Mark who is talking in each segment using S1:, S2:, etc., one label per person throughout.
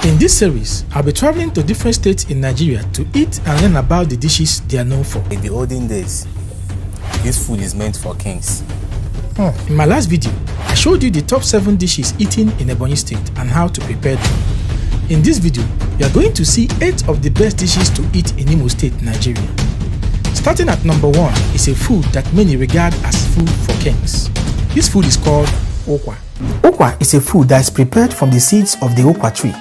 S1: In this series, I'll be traveling to different states in Nigeria to eat and learn about the dishes they are known for.
S2: In the olden days, this food is meant for kings.
S1: In my last video, I showed you the top 7 dishes eaten in Ebonyi State and how to prepare them. In this video, you are going to see 8 of the best dishes to eat in Imo State, Nigeria. Starting at number 1 is a food that many regard as food for kings. This food is called okwa. Okwa is a food that is prepared from the seeds of the okwa tree,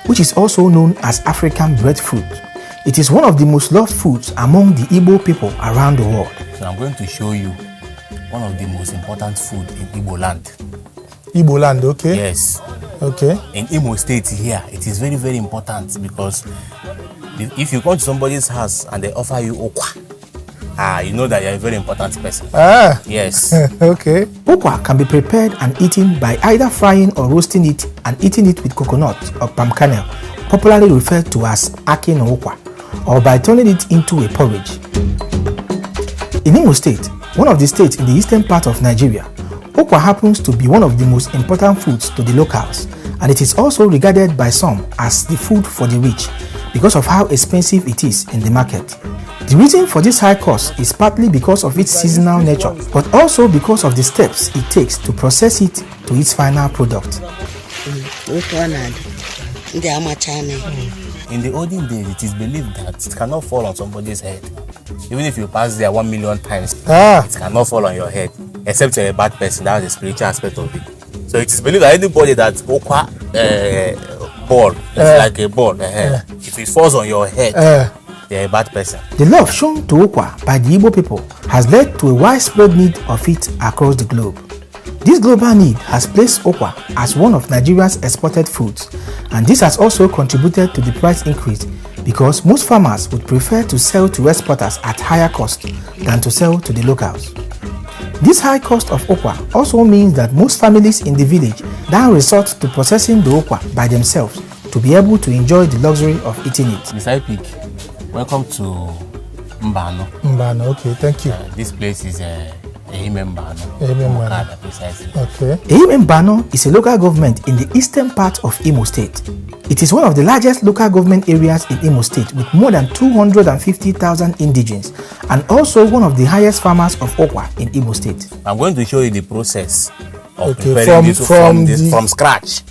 S1: which is also known as African breadfruit. It is one of the most loved foods among the Igbo people around the world.
S2: So I'm going to show you one of the most important food in Igbo land.
S3: Igbo land, okay?
S2: Yes.
S3: Okay.
S2: In Imo State here, it is very, very important because if you come to somebody's house and they offer you okwa, you know that you're a very important person. Yes.
S3: Okay.
S1: Okwa can be prepared and eaten by either frying or roasting it and eating it with coconut or palm kernel, popularly referred to as aki no okwa, or by turning it into a porridge. In Imo State, one of the states in the eastern part of Nigeria, okwa happens to be one of the most important foods to the locals, and it is also regarded by some as the food for the rich because of how expensive it is in the market. The reason for this high cost is partly because of its seasonal nature, but also because of the steps it takes to process it to its final product.
S2: In the olden days, it is believed that it cannot fall on somebody's head. Even if you pass there 1 million times, it cannot fall on your head, except you're a bad person. That's the spiritual aspect of it. So it is believed that anybody that okwa ball, it's like a ball, if it falls on your head, they're a bad person.
S1: The love shown to okwa by the Igbo people has led to a widespread need of it across the globe. This global need has placed okwa as one of Nigeria's exported foods, and this has also contributed to the price increase because most farmers would prefer to sell to exporters at higher cost than to sell to the locals. This high cost of okwa also means that most families in the village now resort to processing the okwa by themselves to be able to enjoy the luxury of eating it.
S2: Mr. Epic, welcome to Mbano.
S3: Mbano, okay, thank you.
S2: This place is Ehime Mbano.
S3: Ehime Mbano.
S2: Precisely.
S3: Okay.
S1: Ehime Mbano is a local government in the eastern part of Imo State. It is one of the largest local government areas in Imo State with more than 250,000 indigents and also one of the highest farmers of okwa in Imo State.
S2: I'm going to show you the process of preparing this from scratch.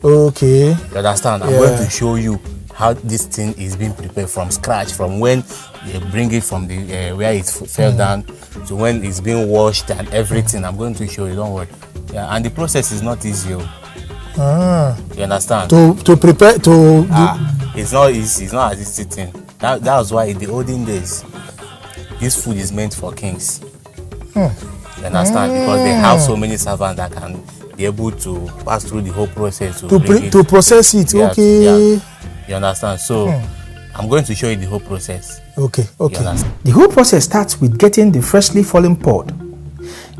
S3: Okay.
S2: You understand? I'm going to show you how this thing is being prepared from scratch, from when they bring it from the where it fell down to when it's being washed and everything. I'm going to show you, don't worry. Yeah, and the process is not easy. You understand?
S3: To prepare to
S2: it's not easy, it's not as easy thing. That was why in the olden days this food is meant for kings. You understand? Because they have so many servants that can be able to pass through the whole process
S3: to process it. Okay.
S2: You understand? So I'm going to show you the whole process.
S3: Okay.
S1: The whole process starts with getting the freshly fallen pod.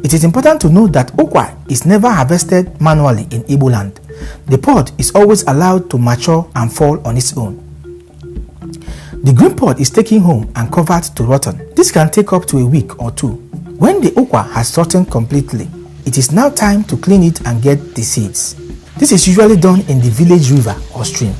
S1: It is important to note that okwa is never harvested manually in Igbo land. The pod is always allowed to mature and fall on its own. The green pod is taken home and covered to rotten. This can take up to a week or 2. When the okwa has rotted completely, it is now time to clean it and get the seeds. This is usually done in the village river or stream.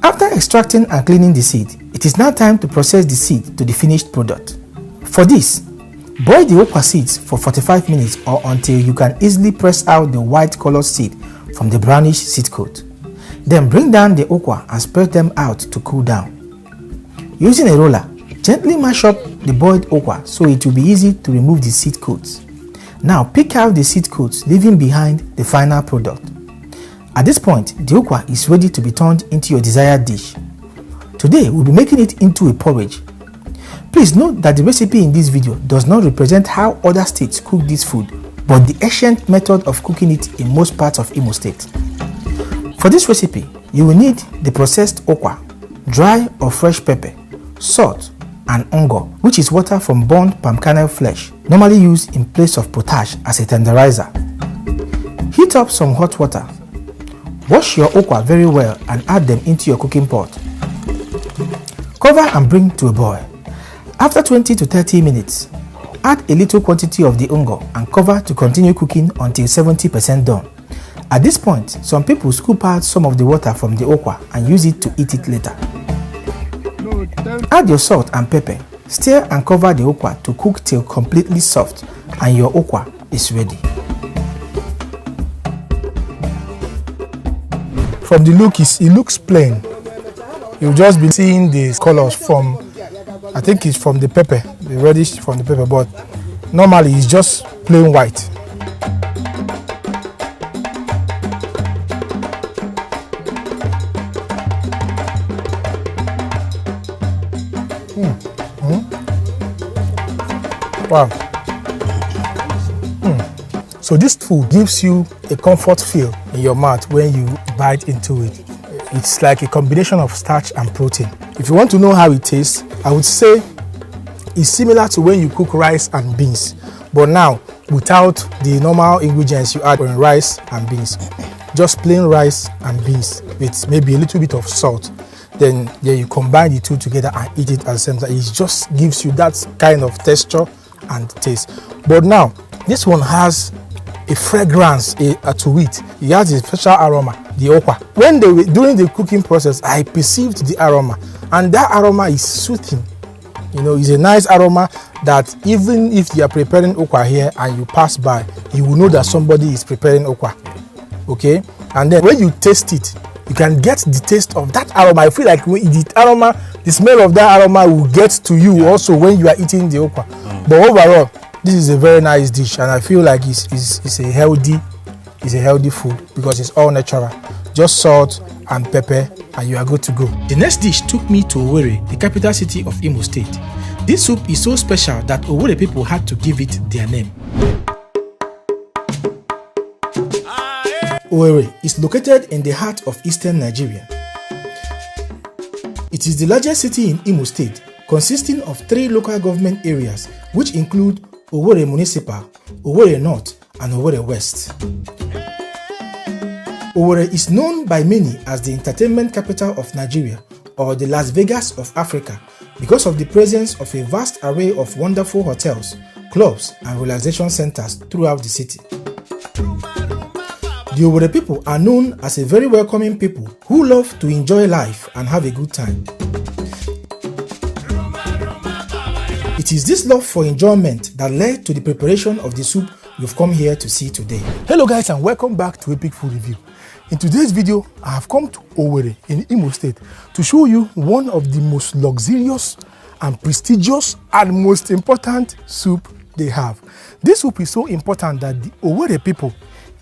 S1: After extracting and cleaning the seed, it is now time to process the seed to the finished product. For this, boil the okwa seeds for 45 minutes or until you can easily press out the white colored seed from the brownish seed coat. Then bring down the okwa and spread them out to cool down. Using a roller, gently mash up the boiled okwa so it will be easy to remove the seed coats. Now pick out the seed coats, leaving behind the final product. At this point, the okwa is ready to be turned into your desired dish. Today, we'll be making it into a porridge. Please note that the recipe in this video does not represent how other states cook this food, but the ancient method of cooking it in most parts of Imo State. For this recipe, you will need the processed okwa, dry or fresh pepper, salt, and ongo, which is water from burnt palm kernel flesh, normally used in place of potash as a tenderizer. Heat up some hot water. Wash your okwa very well and add them into your cooking pot. Cover and bring to a boil. After 20 to 30 minutes, add a little quantity of the ungo and cover to continue cooking until 70% done. At this point, some people scoop out some of the water from the okwa and use it to eat it later. Add your salt and pepper, stir and cover the okwa to cook till completely soft, and your okwa is ready.
S3: From the look, it looks plain. You'll just be seeing the colors from, I think it's from the pepper, the reddish from the pepper, but normally it's just plain white. Wow. So this food gives you a comfort feel in your mouth when you bite into it. It's like a combination of starch and protein. If you want to know how it tastes, I would say it's similar to when you cook rice and beans, but now without the normal ingredients you add in rice and beans. Just plain rice and beans with maybe a little bit of salt. Then you combine the two together and eat it at the same time. It just gives you that kind of texture and taste. But now this one has a fragrance to it. It has a special aroma, the okwa. When during the cooking process, I perceived the aroma, and that aroma is soothing. You know, it's a nice aroma that even if you are preparing okwa here and you pass by, you will know that somebody is preparing okwa. Okay, and then when you taste it, you can get the taste of that aroma. I feel like the smell of that aroma will get to you also when you are eating the okwa. But overall, this is a very nice dish, and I feel like it's a healthy food because it's all natural. Just salt and pepper and you are good to go.
S1: The next dish took me to Owerri, the capital city of Imo State. This soup is so special that Owerri people had to give it their name. Owerri is located in the heart of eastern Nigeria. It is the largest city in Imo State, consisting of 3 local government areas, which include Owerri Municipal, Owerri North, and Owerri West. Owerri is known by many as the entertainment capital of Nigeria, or the Las Vegas of Africa, because of the presence of a vast array of wonderful hotels, clubs, and relaxation centers throughout the city. The Owerri people are known as a very welcoming people who love to enjoy life and have a good time. It is this love for enjoyment that led to the preparation of the soup you've come here to see today.
S3: Hello guys, and welcome back to Epic Food Review. In today's video, I have come to Owerri in Imo State to show you one of the most luxurious and prestigious and most important soup they have. This soup is so important that the Owerri people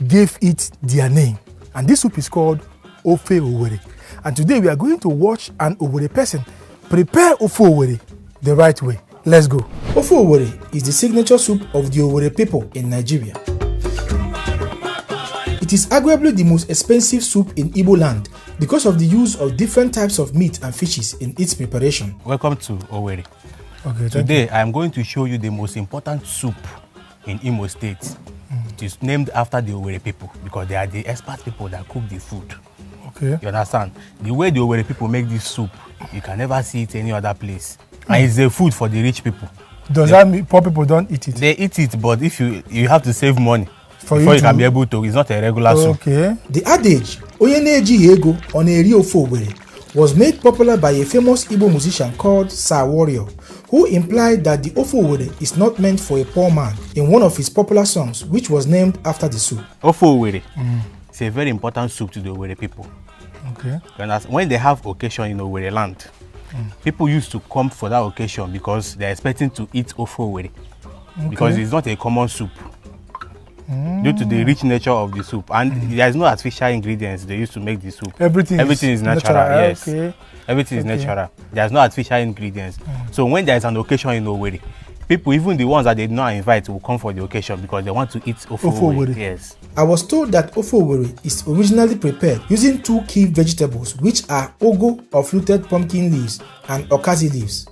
S3: gave it their name, and this soup is called Ofe Owerri. And today we are going to watch an Owerri person prepare Ofe Owerri the right way. Let's go.
S1: Ofe Owerri is the signature soup of the Owerri people in Nigeria. It is arguably the most expensive soup in Igbo land because of the use of different types of meat and fishes in its preparation.
S2: Welcome to Owerri.
S3: Okay,
S2: Today I am going to show you the most important soup in Imo State. It is named after the Owerri people because they are the expert people that cook the food.
S3: Okay.
S2: You understand? The way the Owerri people make this soup, you can never see it any other place. And it's a food for the rich people.
S3: Does that mean poor people don't eat it?
S2: They eat it, but if you have to save money
S3: before
S2: you can be able to. It's not a regular soup.
S3: Okay.
S1: The adage "Onye na-eji ego ọ na-eri ofe Owerri" was made popular by a famous Igbo musician called Sir Warrior, who implied that the Ofe Owerri is not meant for a poor man in one of his popular songs, which was named after the soup.
S2: Ofe Owerri is a very important soup to the Owerri people.
S3: Okay.
S2: When they have occasion in Owerri land, people used to come for that occasion because they're expecting to eat Ofe Owerri. Because it's not a common soup. Due to the rich nature of the soup, and there is no artificial ingredients they used to make the soup.
S3: Everything
S2: is natural. Yes.
S3: Okay.
S2: Everything is natural. There's no artificial ingredients. So when there is an occasion in Owerri, people, even the ones that they did not invite, will come for the occasion because they want to eat Ofe Owerri. Yes.
S1: I was told that Ofe Owerri is originally prepared using 2 key vegetables, which are ogo or fluted pumpkin leaves and okazi leaves.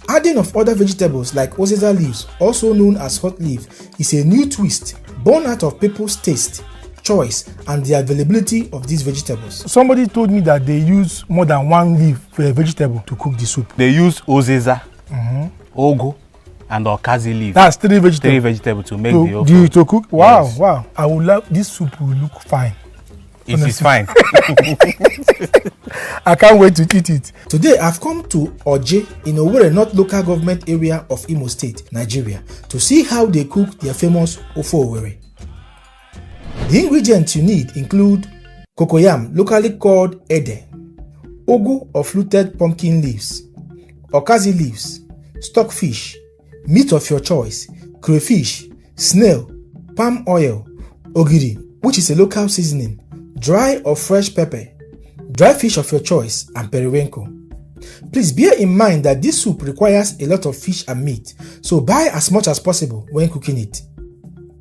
S1: Adding of other vegetables like ozeza leaves, also known as hot leaf, is a new twist born out of people's taste, choice, and the availability of these vegetables.
S3: Somebody told me that they use more than 1 leaf for a vegetable to cook the soup.
S2: They use ozeza. ugu, and okazi leaf.
S3: That's 3 vegetables.
S2: 3 vegetables to make the ofo.
S3: To cook. Wow,
S2: yes.
S3: Wow. I would love this soup will look fine.
S2: It is fine.
S3: I can't wait to eat it.
S1: Today, I've come to Oje in Owerri North Local Government Area of Imo State, Nigeria, to see how they cook their famous Ofo Owerri. The ingredients you need include cocoyam, locally called ede, ugu or fluted pumpkin leaves, okazi leaves, stockfish, meat of your choice, crayfish, snail, palm oil, ogiri, which is a local seasoning, dry or fresh pepper, dry fish of your choice, and periwinkle. Please bear in mind that this soup requires a lot of fish and meat, so buy as much as possible when cooking it.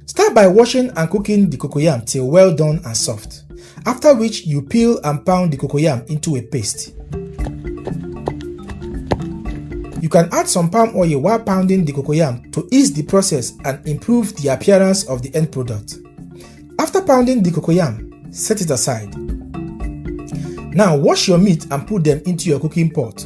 S1: Start by washing and cooking the cocoyam till well done and soft, after which you peel and pound the cocoyam into a paste. You can add some palm oil while pounding the cocoyam to ease the process and improve the appearance of the end product. After pounding the cocoyam, set it aside. Now wash your meat and put them into your cooking pot.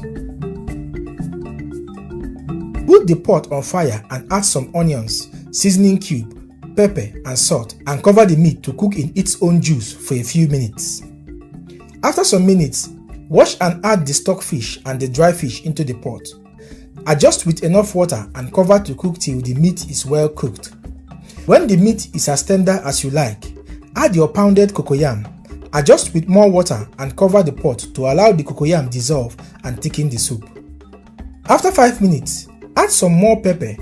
S1: Put the pot on fire and add some onions, seasoning cube, pepper and salt, and cover the meat to cook in its own juice for a few minutes. After some minutes, wash and add the stockfish and the dry fish into the pot. Adjust with enough water and cover to cook till the meat is well cooked. When the meat is as tender as you like, add your pounded cocoyam. Adjust with more water and cover the pot to allow the cocoyam dissolve and thicken the soup. After 5 minutes, add some more pepper,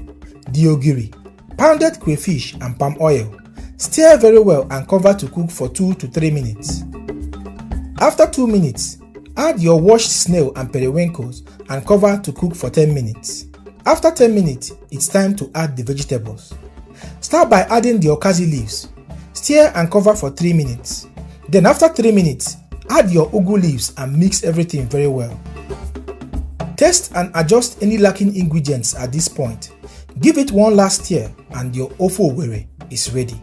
S1: the ogiri, pounded crayfish and palm oil. Stir very well and cover to cook for 2 to 3 minutes. After 2 minutes, add your washed snail and periwinkles and cover to cook for 10 minutes. After 10 minutes, it's time to add the vegetables. Start by adding the okazi leaves. Stir and cover for 3 minutes. Then after 3 minutes, add your ugu leaves and mix everything very well. Test and adjust any lacking ingredients at this point. Give it one last stir and your Ofo Owerri is ready.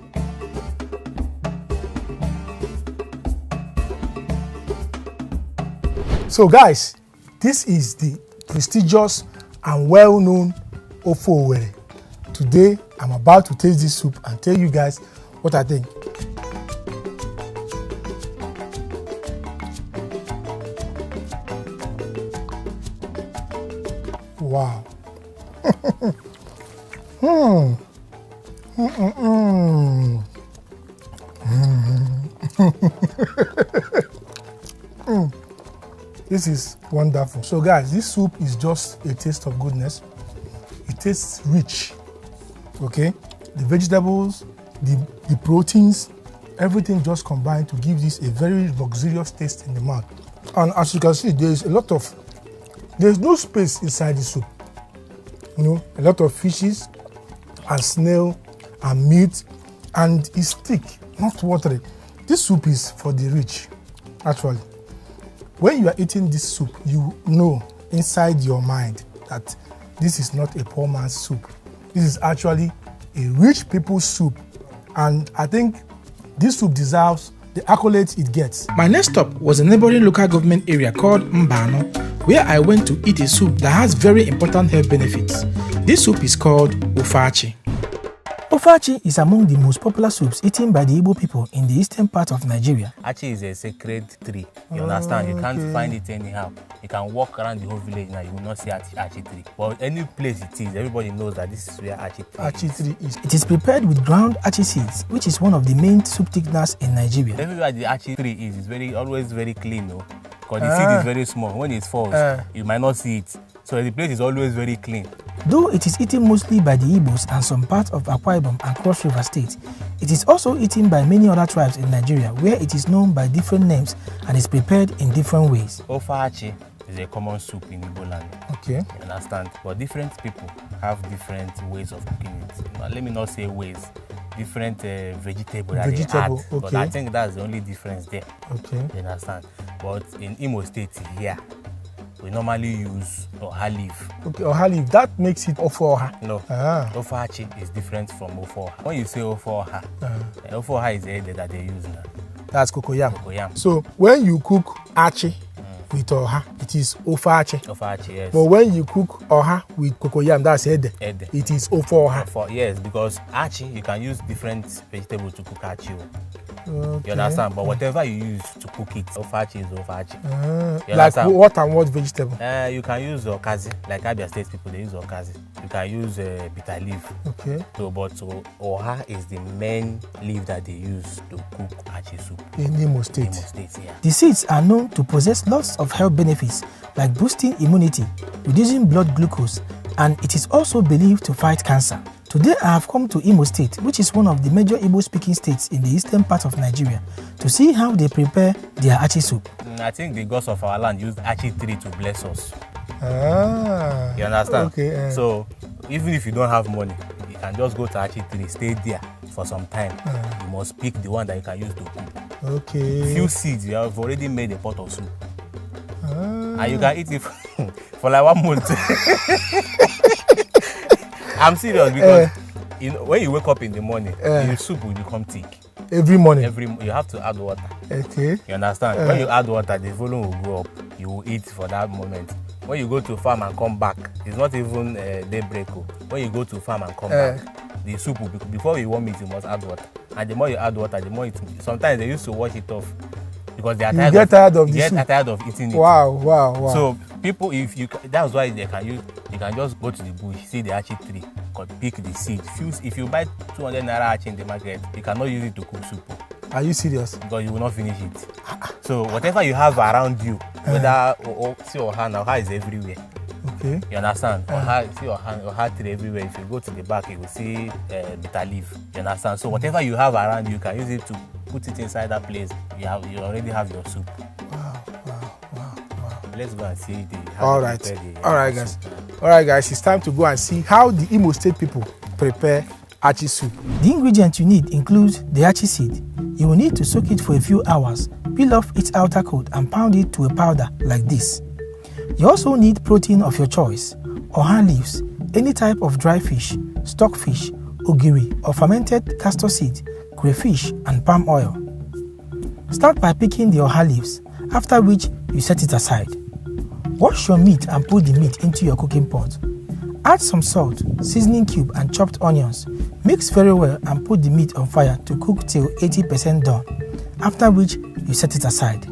S3: So guys, this is the prestigious and well-known Ofo Owerri. Today, I'm about to taste this soup and tell you guys what I think. Wow. This is wonderful. So guys, this soup is just a taste of goodness. It tastes rich. Okay, the vegetables, the proteins, everything just combined to give this a very luxurious taste in the mouth. And as you can see, there's no space inside the soup. You know, a lot of fishes and snail and meat, and it's thick, not watery. This soup is for the rich, actually. When you are eating this soup, you know inside your mind that this is not a poor man's soup. This is actually a rich people's soup, and I think this soup deserves the accolades it gets.
S1: My next stop was a neighboring local government area called Mbano, where I went to eat a soup that has very important health benefits. This soup is called Ofachi. Ofachi is among the most popular soups eaten by the Igbo people in the eastern part of Nigeria.
S2: Achi is a sacred tree. You understand? You can't find it anyhow. You can walk around the whole village now, you will not see Achi tree. But any place it is, everybody knows that this is where Achi tree is.
S1: It is prepared with ground Achi seeds, which is one of the main soup thickeners in Nigeria.
S2: Everywhere the Achi tree is always very clean, no? Because the seed is very small. When it falls, you might not see it. So the place is always very clean.
S1: Though it is eaten mostly by the Igbos and some parts of Akwa Ibom and Cross River State, it is also eaten by many other tribes in Nigeria, where it is known by different names and is prepared in different ways.
S2: Ofachi is a common soup in Igbo land.
S3: Okay.
S2: You understand? But different people have different ways of cooking it. Let me not say ways. Different vegetable that they add.
S3: Okay.
S2: But I think that's the only difference there.
S3: Okay.
S2: You understand? But in Imo State here, we normally use oha leaf.
S3: Okay, oha leaf. That makes it ofo oha.
S2: No. Ofachi is different from ofo oha. When you say ofo oha, ofo oha is the head that they use now.
S3: That's cocoyam.
S2: Cocoyam.
S3: So when you cook achi, with oha, it is ofe achi.
S2: Ofe achi, yes.
S3: But when you cook oha with cocoyam, that's ede.
S2: Ede.
S3: It is ofe oha.
S2: Yes, because achi, you can use different vegetables to cook achi.
S3: Okay.
S2: You understand? But whatever you use to cook it, ofe achi is ofe achi.
S3: Like what and what vegetable?
S2: You can use okazi, like Abia State people, they use okazi. You can use bitter leaf.
S3: Okay.
S2: So, but oha is the main leaf that they use to cook achi soup.
S3: In Imo State.
S2: Imo State, yeah.
S1: The seeds are known to possess lots of health benefits like boosting immunity, reducing blood glucose, and it is also believed to fight cancer. Today I have come to Imo State, which is one of the major Igbo-speaking states in the eastern part of Nigeria, to see how they prepare their achi soup.
S2: I think the gods of our land used achi tree to bless us.
S3: Ah.
S2: You understand?
S3: Okay.
S2: So even if you don't have money, you can just go to achi tree, stay there for some time. You must pick the one that you can use to cook.
S3: Okay.
S2: Few seeds, you have already made a pot of soup. And you can eat it for like 1 month. I'm serious because when you wake up in the morning, the soup will become thick.
S3: Every morning?
S2: You have to add water.
S3: Okay.
S2: You understand? When you add water, the volume will go up. You will eat for that moment. When you go to farm and come back, it's not even daybreak. When you go to farm and come back, the soup will be, before you warm it, you must add water. And the more you add water, the more it. Sometimes they used to wash it off because they are tired of eating it.
S3: Wow.
S2: So people, if you, that's why they can use. You can just go to the bush, see the achi tree, pick the seed. If you buy 200 naira achi in the market, you cannot use it to cook soup.
S3: Are you serious?
S2: Because you will not finish it. So whatever you have around you, whether see oha is everywhere.
S3: Okay.
S2: You understand? Oha tree everywhere. If you go to the back, you will see bitter leaf. You understand? So whatever you have around you can use it to put it inside that place. You already have your soup.
S3: Wow.
S2: Let's go and see
S3: All right, guys. It's time to go and see how the Imo State people prepare achi soup.
S1: The ingredients you need include the achi seed. You will need to soak it for a few hours, peel off its outer coat and pound it to a powder like this. You also need protein of your choice, oha leaves, any type of dry fish, stockfish, ogiri or fermented castor seed, crayfish and palm oil. Start by picking the oha leaves, after which you set it aside. Wash your meat and put the meat into your cooking pot. Add some salt, seasoning cube and chopped onions. Mix very well and put the meat on fire to cook till 80% done, after which you set it aside.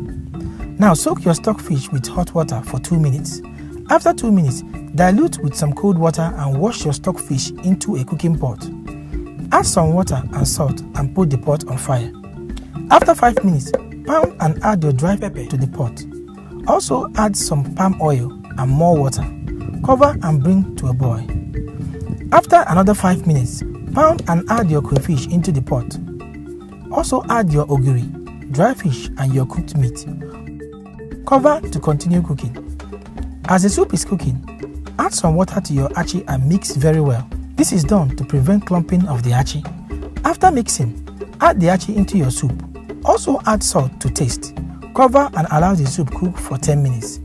S1: Now soak your stockfish with hot water for 2 minutes. After 2 minutes, dilute with some cold water and wash your stockfish into a cooking pot. Add some water and salt and put the pot on fire. After 5 minutes, pound and add your dry pepper to the pot. Also add some palm oil and more water. Cover and bring to a boil. After another 5 minutes, pound and add your crayfish into the pot. Also add your ogiri, dry fish and your cooked meat. Cover to continue cooking. As the soup is cooking, add some water to your achi and mix very well. This is done to prevent clumping of the achi. After mixing, add the achi into your soup. Also add salt to taste. Cover and allow the soup cook for 10 minutes.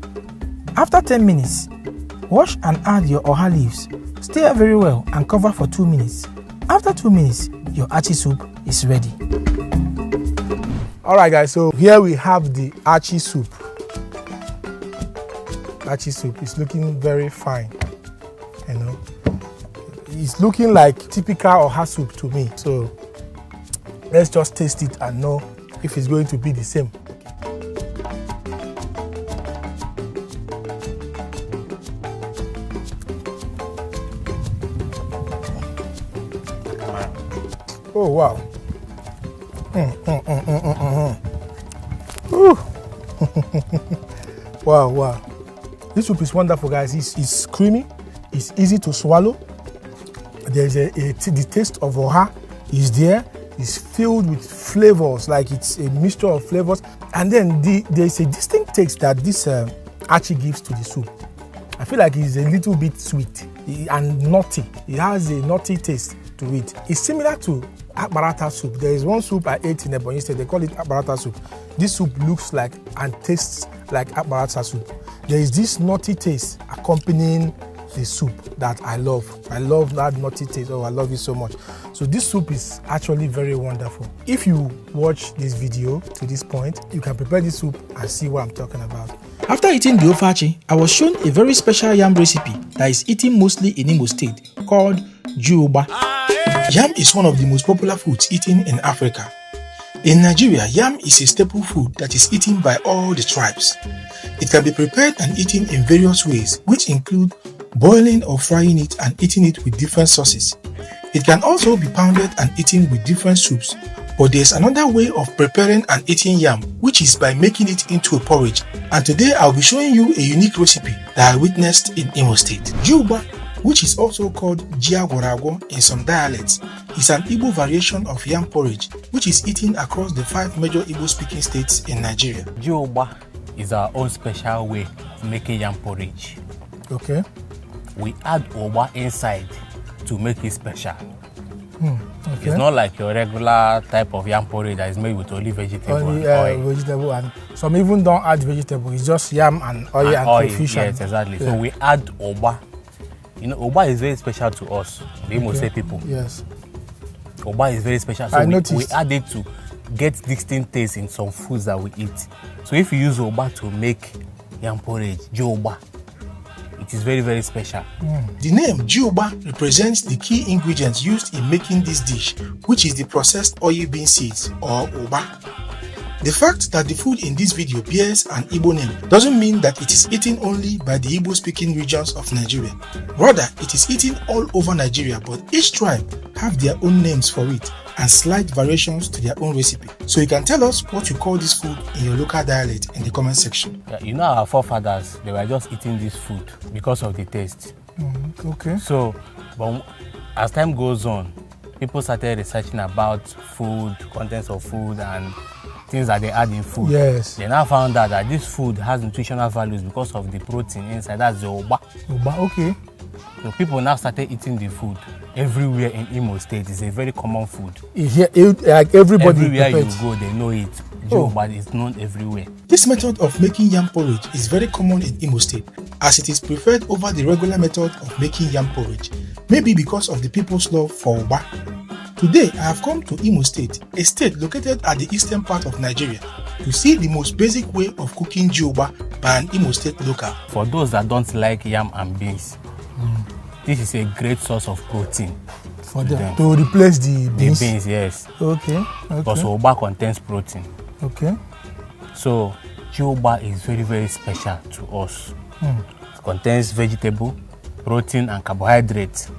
S1: After 10 minutes, wash and add your oha leaves. Stir very well and cover for 2 minutes. After 2 minutes, your achi soup is ready.
S3: Alright guys, so here we have the achi soup. Achi soup is looking very fine. You know, it's looking like typical oha soup to me. So let's just taste it and know if it's going to be the same. Oh wow. Wow. This soup is wonderful, guys. It's creamy, it's easy to swallow. There's the taste of oha is there. It's filled with flavors, like it's a mixture of flavors. And then there's a distinct taste that this achi gives to the soup. I feel like it's a little bit sweet and nutty. It has a nutty taste to it. It's similar to akbarata soup. There is one soup I ate in Ebonyi State. They call it akbarata soup. This soup looks like and tastes like akbarata soup. There is this nutty taste accompanying the soup that I love. I love that nutty taste. Oh, I love it so much. So this soup is actually very wonderful. If you watch this video to this point, you can prepare this soup and see what I'm talking about.
S1: After eating the ofachi, I was shown a very special yam recipe that is eaten mostly in Imo State called Jiugba. Yam is one of the most popular foods eaten in Africa. In Nigeria, yam is a staple food that is eaten by all the tribes. It can be prepared and eaten in various ways, which include boiling or frying it and eating it with different sauces. It can also be pounded and eaten with different soups. But there's another way of preparing and eating yam, which is by making it into a porridge. And today I'll be showing you a unique recipe that I witnessed in Imo State. Jiugba, which is also called Jiagwarago in some dialects, is an Igbo variation of yam porridge, which is eaten across the 5 major Igbo-speaking states in Nigeria.
S2: Jiugba is our own special way of making yam porridge.
S3: Okay.
S2: We add oba inside to make it special.
S3: Okay.
S2: It's not like your regular type of yam porridge that is made with only vegetable
S3: Only
S2: and oil.
S3: vegetable, and some even don't add vegetable. It's just yam and oil and crayfish.
S2: Yes, exactly.
S3: Yeah.
S2: So we add oba. You know, oba is very special to us, the Imo State people.
S3: Yes.
S2: Oba is very special. So we add it to get distinct taste in some foods that we eat. So if you use oba to make yam porridge, Jiugba, it is very, very special.
S1: The name Jiugba represents the key ingredients used in making this dish, which is the processed oil bean seeds or oba. The fact that the food in this video bears an Igbo name doesn't mean that it is eaten only by the Igbo-speaking regions of Nigeria. Rather, it is eaten all over Nigeria, but each tribe have their own names for it and slight variations to their own recipe. So you can tell us what you call this food in your local dialect in the comment section.
S2: Yeah, you know, our forefathers, they were just eating this food because of the taste.
S3: Okay.
S2: So, but as time goes on, people started researching about food, contents of food, and things that they add in food.
S3: Yes.
S2: They now found out that this food has nutritional values because of the protein inside. That's the oba.
S3: Oba, okay.
S2: So people now started eating the food everywhere in Imo State. It's a very common food.
S3: Here, like everybody
S2: Everywhere you
S3: prepared.
S2: go, they know it. Jiugba is known everywhere.
S1: This method of making yam porridge is very common in Imo State, as it is preferred over the regular method of making yam porridge, maybe because of the people's love for oba. Today, I have come to Imo State, a state located at the eastern part of Nigeria, to see the most basic way of cooking Jiugba by an Imo State local.
S2: For those that don't like yam and beans, this is a great source of protein.
S3: For them to replace the beans.
S2: The beans, yes.
S3: Okay.
S2: Because oba contains protein.
S3: Okay.
S2: So Jiugba is very, very special to us. It contains vegetable, protein, and carbohydrates.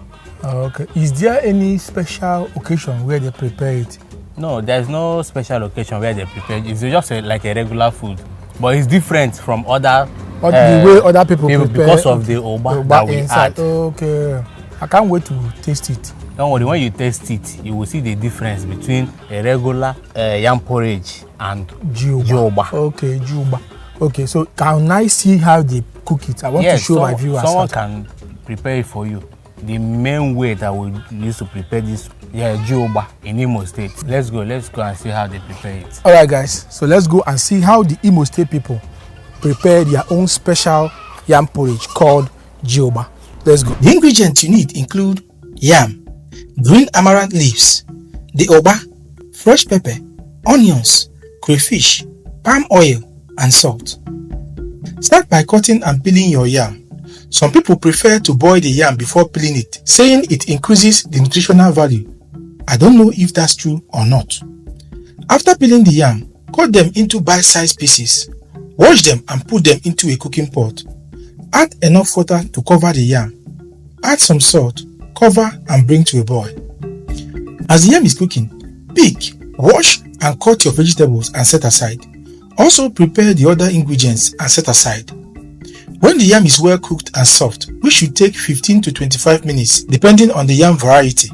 S3: Okay. Is there any special occasion where they prepare it?
S2: No, there's no special occasion where they prepare it. It's just like a regular food, but it's different from other.
S3: Or the way other people prepare
S2: because of the oba that we
S3: inside.
S2: add.
S3: Okay. I can't wait to taste it.
S2: Don't worry, when you taste it, you will see the difference between a regular yam porridge and Jiugba.
S3: Okay, Jiugba. Okay, so can I see how they cook it? I want to show my viewers.
S2: Someone can prepare it for you. The main way that we use to prepare this Jiugba in Imo State. Let's go and see how they prepare it.
S3: Alright guys, so let's go and see how the Imo State people prepare their own special yam porridge called Jiugba. Let's go.
S1: The ingredients you need include yam, green amaranth leaves, the oba, fresh pepper, onions, crayfish, palm oil, and salt. Start by cutting and peeling your yam. Some people prefer to boil the yam before peeling it, saying it increases the nutritional value. I don't know if that's true or not. After peeling the yam, cut them into bite-sized pieces. Wash them and put them into a cooking pot. Add enough water to cover the yam. Add some salt, cover and bring to a boil. As the yam is cooking, pick, wash and cut your vegetables and set aside. Also prepare the other ingredients and set aside. When the yam is well cooked and soft, which should take 15 to 25 minutes depending on the yam variety,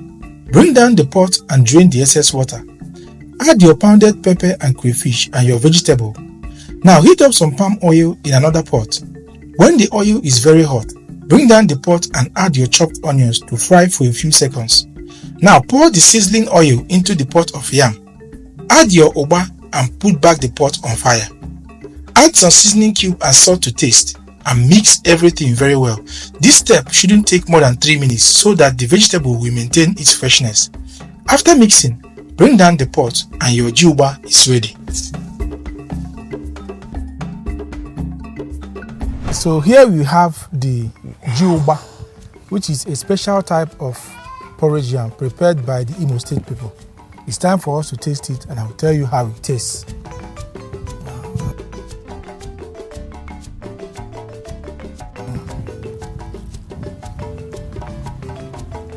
S1: bring down the pot and drain the excess water. Add your pounded pepper and crayfish and your vegetable. Now heat up some palm oil in another pot. When the oil is very hot, bring down the pot and add your chopped onions to fry for a few seconds. Now pour the sizzling oil into the pot of yam. Add your oba and put back the pot on fire. Add some seasoning cube and salt to taste and mix everything very well. This step shouldn't take more than 3 minutes so that the vegetable will maintain its freshness. After mixing, bring down the pot and your Jiugba is ready.
S3: So here we have the Jiuba, which is a special type of porridge yam prepared by the Imo State people. It's time for us to taste it, and I'll tell you how it tastes.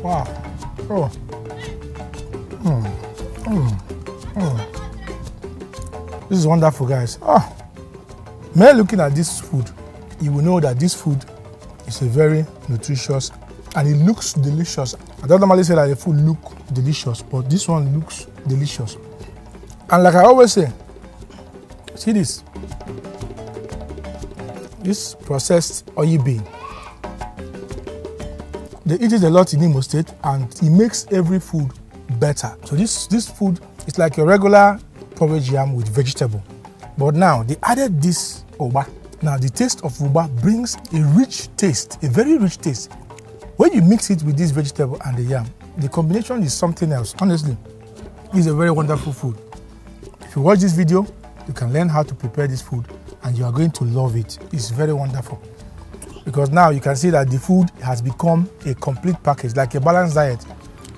S3: Wow. Oh. This is wonderful, guys. Oh. When looking at this food, you will know that this food is a very nutritious and it looks delicious. I don't normally say that the food looks delicious, but this one looks delicious. And like I always say, see this processed oil bean. They eat it a lot in Imo State, and it makes every food better. So this food is like a regular porridge yam with vegetable, but now they added this oba. Now the taste of oba brings a rich taste, a very rich taste. When you mix it with this vegetable and the yam, the combination is something else. Honestly, it's a very wonderful food. If you watch this video, you can learn how to prepare this food, and you are going to love it. It's very wonderful, because now you can see that the food has become a complete package, like a balanced diet.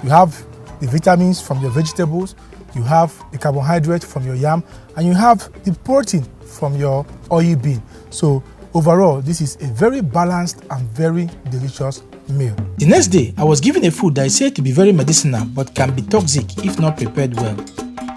S3: You have the vitamins from your vegetables, you have the carbohydrate from your yam, and you have the protein from your oil bean. So overall, this is a very balanced and very delicious meal.
S1: The next day, I was given a food that is said to be very medicinal but can be toxic if not prepared well.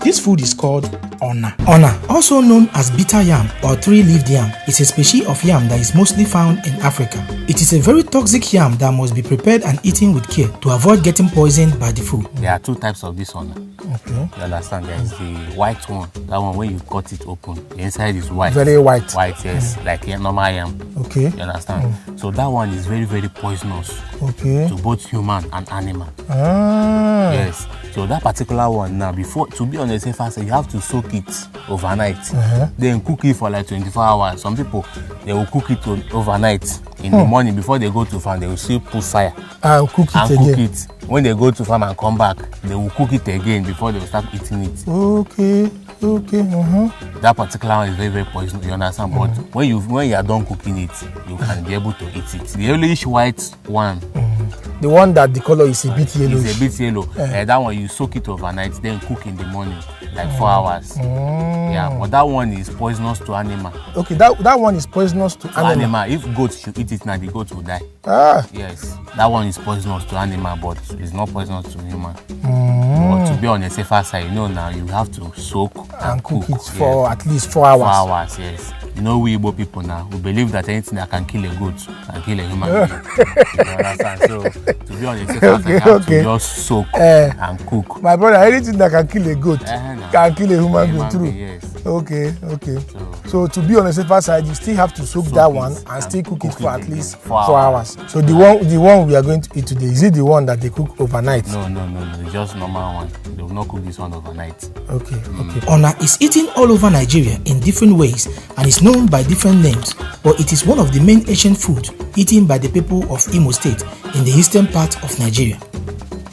S1: This food is called Ona. Ona, also known as bitter yam or three-leaved yam, is a species of yam that is mostly found in Africa. It is a very toxic yam that must be prepared and eaten with care to avoid getting poisoned by the food.
S2: There are two types of this Ona.
S3: Okay.
S2: You understand? There is the white one. That one, when you cut it open, the inside is white.
S3: Very white.
S2: White, yes, like a normal yam.
S3: Okay.
S2: You understand? So that one is very, very poisonous.
S3: Okay.
S2: To both human and animal.
S3: Ah.
S2: Yes. So that particular one now, before, to be on the safer side, you have to soak it overnight. Then cook it for like 24 hours. Some people, they will cook it overnight. In the morning, before they go to farm, they will still put fire
S3: and cook it again.
S2: When they go to farm and come back, they will cook it again before they will start eating it.
S3: Okay.
S2: That particular one is very, very poisonous, you understand? But when you are done cooking it, you can be able to eat it. The yellowish white one,
S3: the one that the color is a bit yellow.
S2: It's a bit yellow. That one you soak it overnight, then cook in the morning, like 4 hours. Yeah, but that one is poisonous to animal.
S3: Okay, that one is poisonous to animal.
S2: If goats should eat it now, the goat will die. Yes, that one is poisonous to animal, but it's not poisonous to human. But to be on the safer side, you know, now you have to soak and cook
S3: it for at least 4 hours.
S2: 4 hours, yes. You know, we Igbo people now, we believe that anything that can kill a goat can kill a human being. You understand? So, to be on the safer side, you have to just soak and cook.
S3: My brother, anything that can kill a goat can kill a human being, true?
S2: Yes.
S3: Okay. So to be on the safer side, you still have to soak that one and still cook it for at least 4 hours. So the one we are going to eat today, is it the one that they cook overnight?
S2: No, it's just normal one. They will not cook this one overnight.
S3: Okay.
S1: Ona is eaten all over Nigeria in different ways and is known by different names, but it is one of the main Asian foods eaten by the people of Imo State in the eastern part of Nigeria.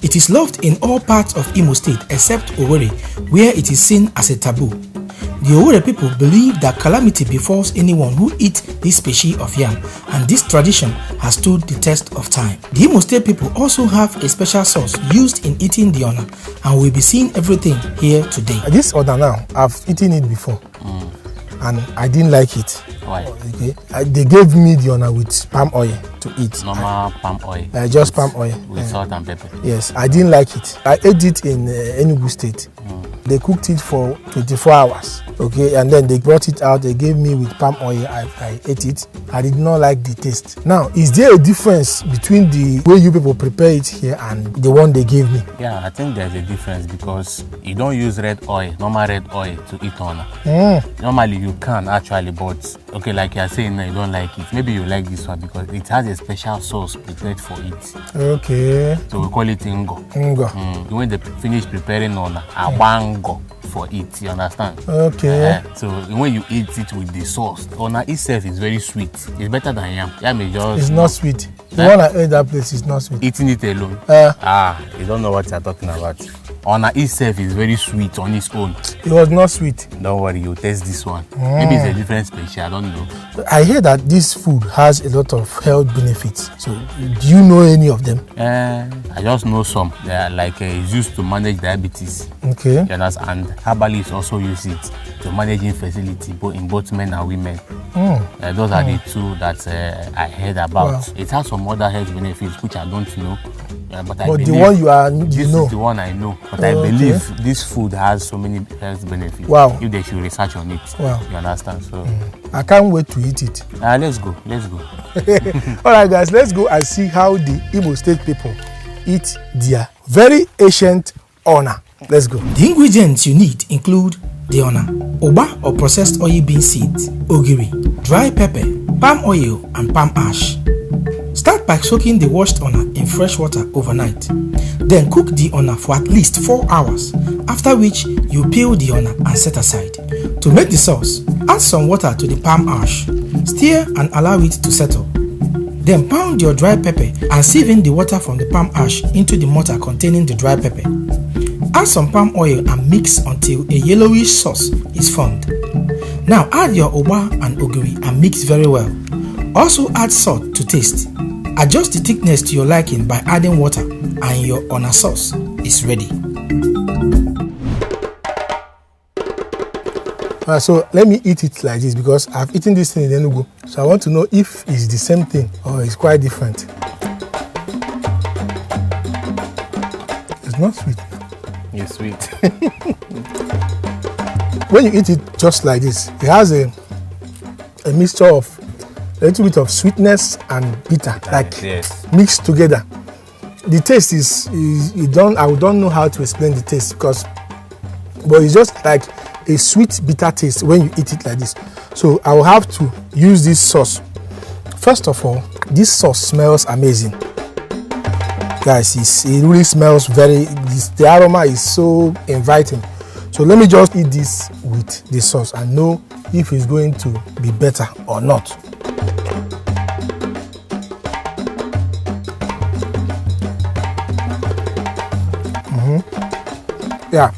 S1: It is loved in all parts of Imo State except Owerri, where it is seen as a taboo. The Owerri people believe that calamity befalls anyone who eats this species of yam, and this tradition has stood the test of time. The Imo State people also have a special sauce used in eating the Ona, and we'll be seeing everything here today.
S3: This Ona now, I've eaten it before, and I didn't like it.
S2: Why?
S3: Okay. They gave me the Ona with palm oil to eat.
S2: Normal palm oil.
S3: Just palm oil.
S2: With salt and pepper.
S3: Yes, I didn't like it. I ate it in Enugu State. They cooked it for 24 hours. Okay, and then they brought it out. They gave me with palm oil. I ate it. I did not like the taste. Now, is there a difference between the way you people prepare it here and the one they gave me?
S2: Yeah, I think there's a difference because you don't use normal red oil to eat Ona. Normally you can actually, but okay, like you're saying now, you don't like it. Maybe you like this one because it has a special sauce prepared for it.
S3: Okay.
S2: So we call it Ngo. When they finish preparing Ona, Abango for it, you understand?
S3: Okay.
S2: So when you eat it with the sauce, Ona itself is very sweet. It's better than yam. Yam is just...
S3: It's not sweet. The one I ate that place is not sweet.
S2: Eating it alone. You don't know what you're talking about. Ona itself is very sweet on its own.
S3: It was not sweet.
S2: Don't worry, you taste this one. Maybe it's a different species, I don't know.
S3: I hear that this food has a lot of health benefits. So, do you know any of them?
S2: I just know some. They are like it's used to manage diabetes.
S3: Okay.
S2: You understand? And herbalists also use it to manage infertility in both men and women. Those are the two that I heard about.
S3: Wow.
S2: It has some other health benefits which I don't know. But I
S3: But the
S2: believe
S3: one you
S2: this
S3: know.
S2: is the one I know. But I believe this food has so many health benefits.
S3: Wow.
S2: If they should research on it.
S3: Wow.
S2: You understand? So
S3: I can't wait to eat it.
S2: let's go.
S3: All right, guys, let's go and see how the Imo State people eat their very ancient Ona. Let's go.
S1: The ingredients you need include the Ona, Oba or processed oil bean seeds, ogiri, dry pepper, palm oil, and palm ash. Start by soaking the washed Ona in fresh water overnight. Then cook the Ona for at least 4 hours, after which you peel the Ona and set aside. To make the sauce, add some water to the palm ash. Stir and allow it to settle. Then pound your dry pepper and sieve in the water from the palm ash into the mortar containing the dry pepper. Add some palm oil and mix until a yellowish sauce is formed. Now add your Oba and ogiri and mix very well. Also add salt to taste. Adjust the thickness to your liking by adding water and your Ona sauce is ready.
S3: So let me eat it like this because I've eaten this thing in Enugu. So I want to know if it's the same thing or it's quite different. It's not sweet.
S2: It's sweet.
S3: When you eat it just like this, it has a mixture of a little bit of sweetness and bitter, like mixed together. The taste is I don't know how to explain the taste but it's just like a sweet bitter taste when you eat it like this. So I will have to use this sauce. First of all, this sauce smells amazing. Guys, it really smells the aroma is so inviting. So let me just eat this with the sauce and know if it's going to be better or not. Yeah,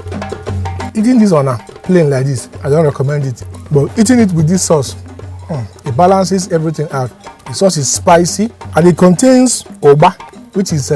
S3: eating this on a plain like this, I don't recommend it. But eating it with this sauce, it balances everything out. The sauce is spicy and it contains Oba, which is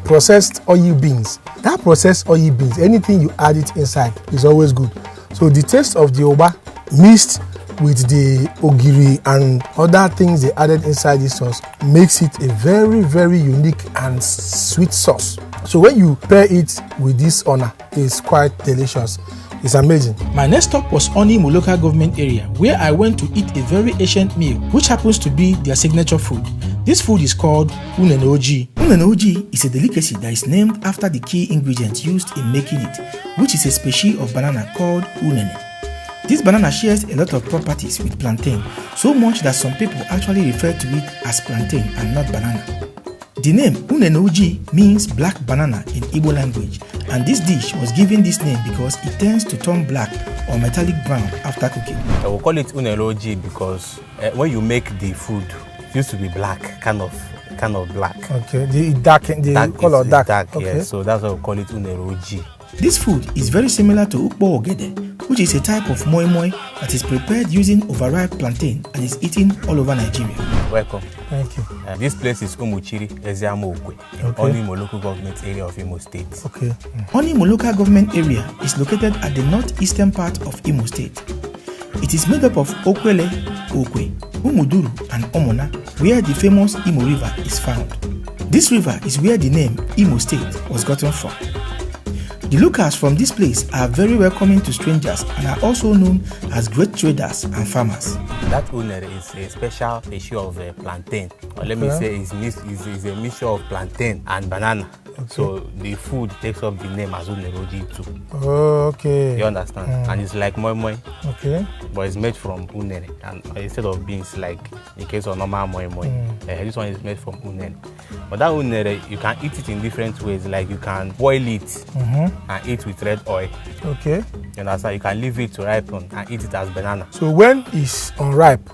S3: processed oil beans. That processed oil beans, anything you add it inside is always good. So the taste of the Oba mixed with the ogiri and other things they added inside this sauce makes it a very, very unique and sweet sauce. So when you pair it with this Ona, it's quite delicious. It's amazing.
S1: My next stop was Onimo local government area, where I went to eat a very ancient meal, which happens to be their signature food. This food is called unene oji. Unene oji is a delicacy that is named after the key ingredient used in making it, which is a species of banana called unene. This banana shares a lot of properties with plantain, so much that some people actually refer to it as plantain and not banana. The name unene oji means black banana in Igbo language, and this dish was given this name because it tends to turn black or metallic brown after cooking.
S2: I will call it unene oji because when you make the food, it used to be black, kind of black.
S3: Okay, the color dark. Okay.
S2: Yeah, so that's why we call it unene oji.
S1: This food is very similar to ukpo ogede, which is a type of moi moi that is prepared using overripe plantain and is eaten all over Nigeria.
S2: Welcome.
S3: Thank you.
S2: This place is Umuchiri, Eziama Okwe, Onimo local government area of Imo State.
S3: Okay.
S1: Onimo local government area is located at the northeastern part of Imo State. It is made up of Okwele, Okwe, Umuduru, and Omona, where the famous Imo River is found. This river is where the name Imo State was gotten from. The locals from this place are very welcoming to strangers and are also known as great traders and farmers.
S2: That unere is a special issue of plantain, or let me say is a mixture of plantain and banana. Okay. So the food takes up the name as unere oji too.
S3: Okay.
S2: You understand? And it's like moi moi.
S3: Okay.
S2: But it's made from unere, and instead of beans like in case of normal moi moi, this one is made from unere. But that unere, you can eat it in different ways. Like you can boil it and eat with red oil.
S3: Okay.
S2: You understand? You can leave it to ripen and eat it as banana.
S3: So when it's unripe,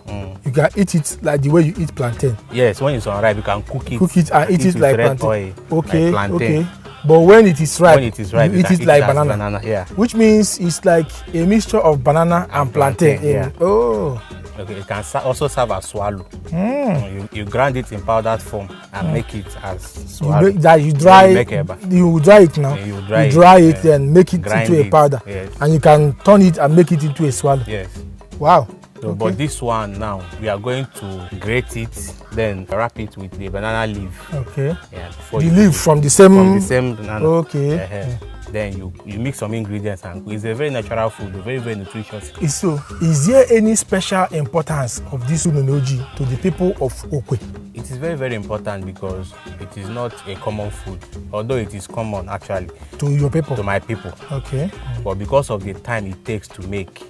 S3: you can eat it like the way you eat plantain.
S2: Yes, when it's unripe, you can cook it.
S3: Cook it and eat it like
S2: red
S3: plantain.
S2: Oil,
S3: okay.
S2: like plantain.
S3: Okay. But when it is ripe,
S2: you
S3: eat it like banana.
S2: Yeah.
S3: Which means it's like a mixture of banana and plantain.
S2: Yeah.
S3: Oh.
S2: Okay, it can also serve as swallow. You grind it in powdered form and make it as swallow.
S3: You dry it now.
S2: Yeah, you
S3: dry it and make it
S2: grind
S3: into a powder.
S2: Yes.
S3: And you can turn it and make it into a swallow.
S2: Yes.
S3: Wow.
S2: So,
S3: Okay.
S2: but this one now, we are going to grate it, then wrap it with the banana leaf.
S3: Okay.
S2: Yeah, before
S3: The
S2: you
S3: leaf from the same.
S2: banana.
S3: Okay.
S2: Then you mix some ingredients and it's a very natural food, very, very nutritious.
S3: So, is there any special importance of this uneneoji to the people of Okwe?
S2: It is very, very important because it is not a common food, although it is common actually
S3: To your people?
S2: to my people.
S3: Okay.
S2: But because of the time it takes to make,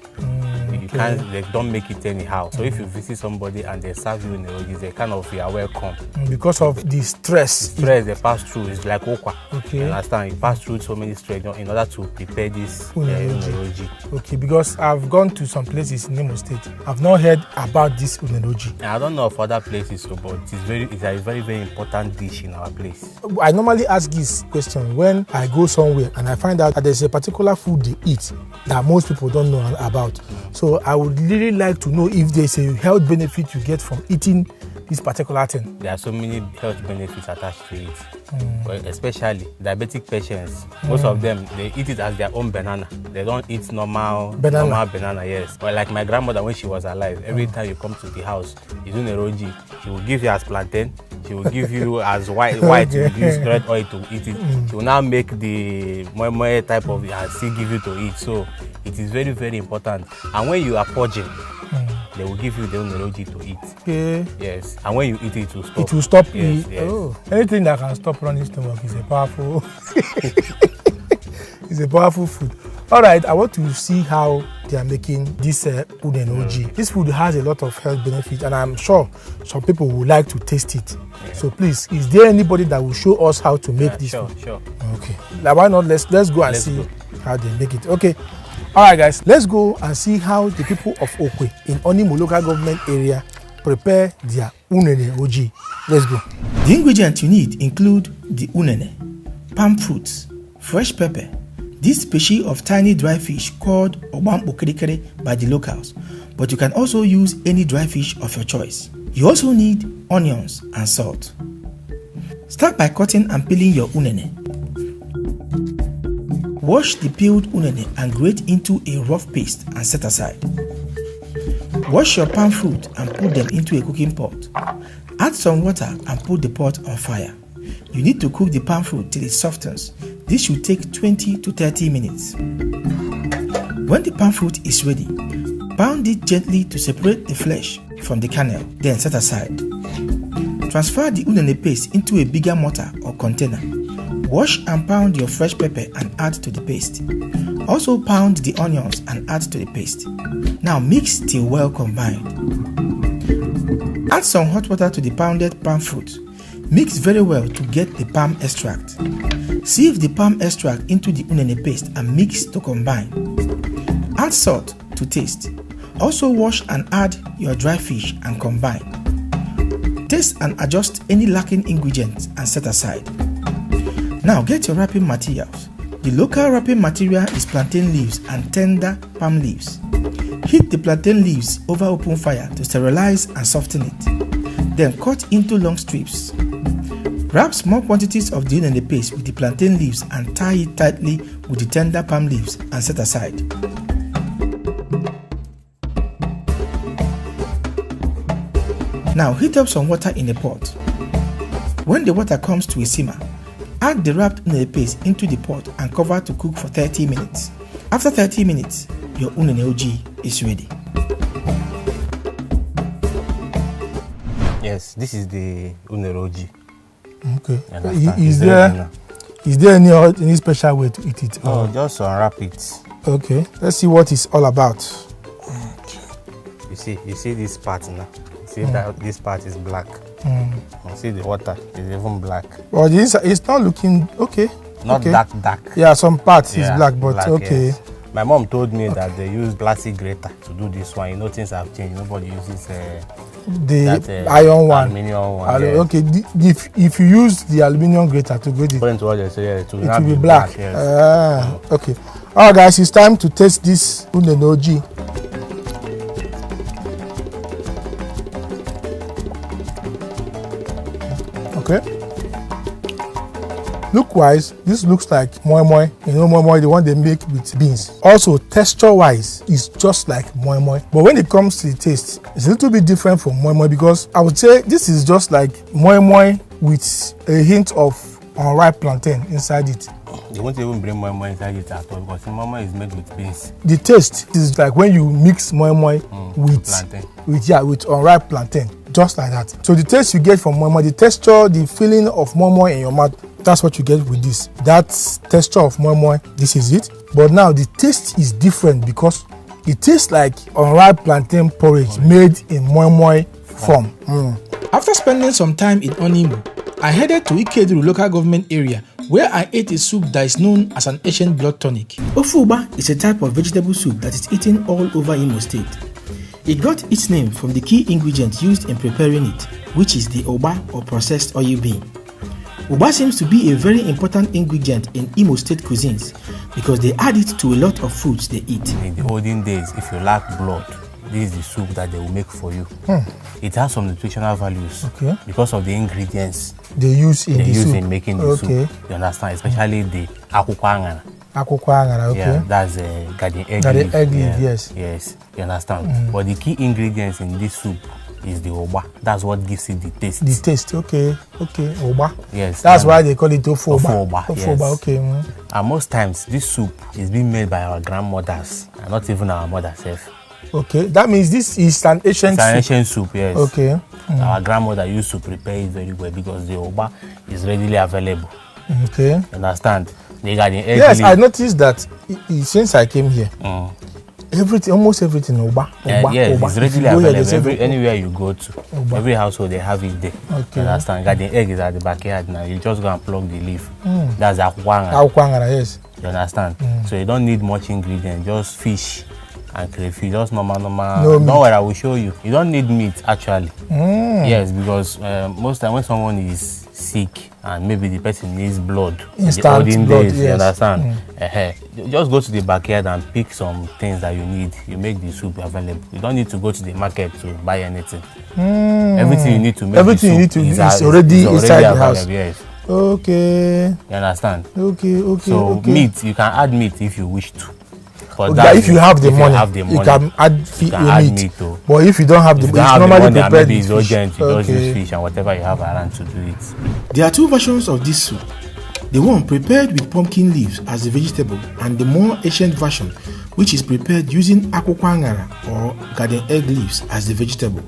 S2: they don't make it anyhow. So if you visit somebody and they serve you uneneoji, they kind of, you are welcome.
S3: Because of the stress.
S2: Stress they pass through is like okwa.
S3: Okay.
S2: You understand? You pass through so many stress in order to prepare this uneneoji.
S3: Okay, because I've gone to some places in Imo State. I've not heard about this uneneoji.
S2: I don't know of other places, but it's a very, very important dish in our place.
S3: I normally ask this question when I go somewhere and I find out that there's a particular food they eat that most people don't know about. So I would really like to know if there's a health benefit you get from eating this particular thing.
S2: There are so many health benefits attached to it. Well, especially diabetic patients. Most of them, they eat it as their own banana. They don't eat normal banana, yes. But like my grandmother when she was alive, every time you come to the house, you do uneneoji, she will give you as plantain, she will give you as white, you use red oil to eat it. She will now make the moi type of it and still give you to eat. So it is very, very important. And when you are purging, they will give you the uneneoji to eat.
S3: Okay.
S2: Yes. And when you eat it, it will stop.
S3: It will stop.
S2: Yes.
S3: Oh, anything that can stop running stomach is a powerful. It's a powerful food. All right, I want to see how they are making this uneneoji. This food has a lot of health benefits, and I'm sure some people would like to taste it. Yeah. So please, is there anybody that will show us how to make this food?
S2: Sure.
S3: Okay. Now why not? Let's go and see how they make it. Okay. All right, guys. Let's go and see how the people of Okwe in Onimo local government area prepare their uneneoji. Let's go.
S1: The ingredients you need include the unene, palm fruits, fresh pepper, this species of tiny dry fish called obambo kirikiri by the locals, but you can also use any dry fish of your choice. You also need onions and salt. Start by cutting and peeling your unene. Wash the peeled unene and grate into a rough paste and set aside. Wash your palm fruit and put them into a cooking pot. Add some water and put the pot on fire. You need to cook the palm fruit till it softens. This should take 20 to 30 minutes. When the palm fruit is ready, pound it gently to separate the flesh from the kernel, then set aside. Transfer the unene paste into a bigger mortar or container. Wash and pound your fresh pepper and add to the paste. Also pound the onions and add to the paste. Now mix till well combined. Add some hot water to the pounded palm fruit. Mix very well to get the palm extract. Sieve the palm extract into the unene paste and mix to combine. Add salt to taste. Also wash and add your dry fish and combine. Taste and adjust any lacking ingredients and set aside. Now get your wrapping materials. The local wrapping material is plantain leaves and tender palm leaves. Heat the plantain leaves over open fire to sterilize and soften it. Then cut into long strips. Wrap small quantities of the unene paste with the plantain leaves and tie it tightly with the tender palm leaves and set aside. Now heat up some water in a pot. When the water comes to a simmer, add the wrapped unene paste into the pot and cover to cook for 30 minutes. After 30 minutes, your uneneoji is ready.
S2: Yes, this is the uneneoji.
S3: Okay. Is there any special way to eat it?
S2: No, just unwrap it.
S3: Okay. Let's see what it's all about.
S2: You see this part now. See that this part is black. You see the water is even black.
S3: Well, it's not looking okay.
S2: Not dark.
S3: Yeah, some parts is black, but black, okay.
S2: Yes. My mom told me that they use plastic grater to do this one. You know, things have changed. Nobody uses
S3: The iron one.
S2: Aluminium one.
S3: Okay, if you use the aluminium grater to grate it,
S2: according to what they say, it will
S3: be black.
S2: Yes.
S3: Okay. Alright, guys, it's time to taste this unenoji. Okay. Look-wise, this looks like moi moi. You know moi moi, the one they make with beans. Also, texture-wise, it's just like moi moi. But when it comes to the taste, it's a little bit different from moi moi because I would say this is just like moi moi with a hint of unripe plantain inside it.
S2: They won't even bring moi moi inside it at all because moi moi is made with beans.
S3: The taste is like when you mix moi moi with
S2: plantain.
S3: with unripe plantain, just like that. So the taste you get from moi moi, the texture, the feeling of moi moi in your mouth, that's what you get with this. That texture of moi moi, this is it. But now the taste is different because it tastes like unripe plantain porridge made in moi moi form.
S1: After spending some time in Onimu, I headed to Ikeduru local government area where I ate a soup that is known as an Asian blood tonic. Ofuba is a type of vegetable soup that is eaten all over Imo State. It got its name from the key ingredient used in preparing it, which is the oba or processed oil bean. Oba seems to be a very important ingredient in Imo State cuisines because they add it to a lot of foods they eat.
S2: In the olden days, if you lack blood, this is the soup that they will make for you. It has some nutritional values because of the ingredients
S3: they use in
S2: making the soup. You understand? Especially the akukwangara.
S3: Akukwangara, okay.
S2: Yeah, that's garden egg leaf.
S3: Egg leaf, yes.
S2: Yes, you understand? But the key ingredients in this soup is the oba. That's what gives it the taste.
S3: The taste, okay, oba.
S2: Yes.
S3: That's why they call it tofu oba.
S2: Yes.
S3: Okay.
S2: And most times, this soup is being made by our grandmothers, and not even our mother herself.
S3: Okay, that means this is an Asian soup.
S2: It's an Asian soup, yes.
S3: Okay.
S2: Our grandmother used to prepare it very well because the oba is readily available.
S3: Okay.
S2: You understand? They got the egg
S3: yes,
S2: leaf.
S3: I noticed that since I came here, almost everything oba.
S2: Yes, it's readily available. Anywhere you go to, every household they have it there.
S3: Okay.
S2: You understand? Got the egg is at the backyard now. You just go and pluck the leaf. That's akukwangara.
S3: Akukwangara, yes.
S2: You understand? So you don't need much ingredient, just fish and crayfish, just normal.
S3: No
S2: don't worry, I will show you. You don't need meat actually. Yes, because most time when someone is sick and maybe the person needs blood,
S3: instant
S2: in the olden
S3: blood,
S2: days,
S3: yes.
S2: you understand? Just go to the backyard and pick some things that you need. You make the soup available. You don't need to go to the market to buy anything. Everything you need to make the soup is already
S3: inside the house.
S2: Yes.
S3: Okay.
S2: You understand?
S3: Okay.
S2: So meat, you can add meat if you wish to.
S3: But if you have the money, you can add meat. But if you don't have the money, it's normally prepared
S2: maybe it's urgent, you just use fish and whatever you have around to do it.
S1: There are two versions of this soup. The one prepared with pumpkin leaves as the vegetable, and the more ancient version, which is prepared using akukwangara or garden egg leaves as the vegetable.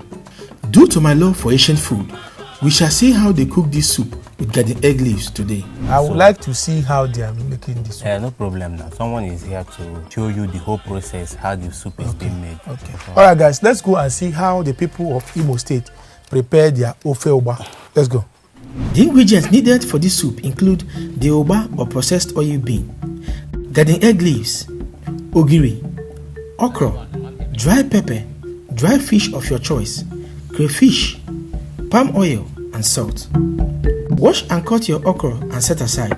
S1: Due to my love for Asian food, we shall see how they cook this soup with garden egg leaves today.
S3: I would like to see how they are making this soup.
S2: No problem now. Someone is here to show you the whole process, how the soup is being made.
S3: Okay. Alright guys, let's go and see how the people of Imo State prepare their ofe oba. Let's go.
S1: The ingredients needed for this soup include the oba or processed oil bean, garden egg leaves, ogiri, okra, dry pepper, dry fish of your choice, crayfish, palm oil, and salt. Wash and cut your okra and set aside.